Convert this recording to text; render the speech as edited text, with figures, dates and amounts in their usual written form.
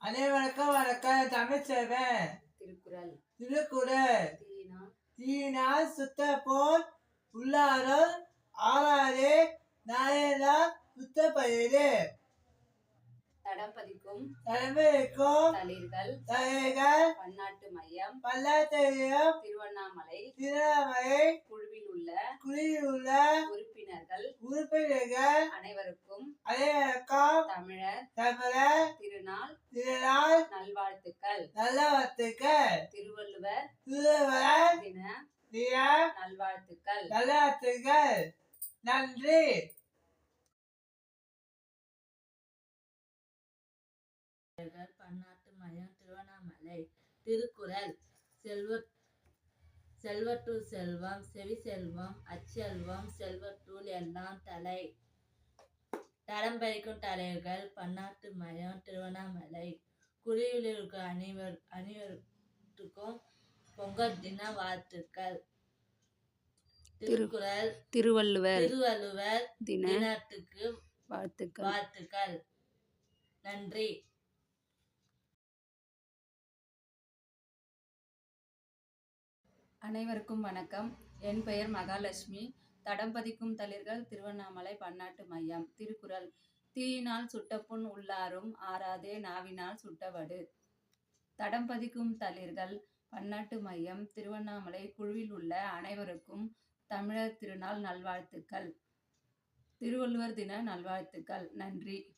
அனைவருக்கும் வணக்கம். தமிழ்ச்செல்வன். திருக்குறள். தீயினால் சுட்ட போல் உள்ளாரும் ஆறாதே நாயெல்லாம் சுத்த பயிரே. தடம் பதிக்கும் தளிர்கள் பன்னாட்டு மையம் திருவண்ணாமலை குழுவில் உள்ள உறுப்பினர்கள் அனைவருக்கும் தமிழர் திருநாள் நல்வாழ்த்துக்கள். திருவள்ளுவர் தின நல்வாழ்த்துக்கள். நன்றி. பன்னாட்டு மையம் திருவண்ணாமலை. திருக்குறள். செல்வற்றுள் செல்வம் செவி செல்வம் அச்செல்வம் செல்வற்றுள் எல்லாம் தலை. தடம் பதிக்கும் தளிர்கள் பன்னாட்டு மையம் திருவண்ணாமலை. குழுவில் இருக்கிற அனைவருக்கும் பொங்கல் தின வாழ்த்துக்கள். திருக்குறள். திருவள்ளுவர் தினத்துக்கு வாழ்த்துக்கள். நன்றி. அனைவருக்கும் வணக்கம். என் பெயர் மகாலட்சுமி. தடம் பதிக்கும் தளிர்கள் திருவண்ணாமலை பன்னாட்டு மையம். திருக்குறள். தீயினால் சுட்டப்புண் உள்ளாரும் ஆறாதே நாவினால் சுட்டவடு. தடம் பதிக்கும் தளிர்கள் பன்னாட்டு மையம் திருவண்ணாமலை குழுவில் உள்ள அனைவருக்கும் தமிழர் திருநாள் நல்வாழ்த்துக்கள். திருவள்ளுவர் தின நல்வாழ்த்துக்கள். நன்றி.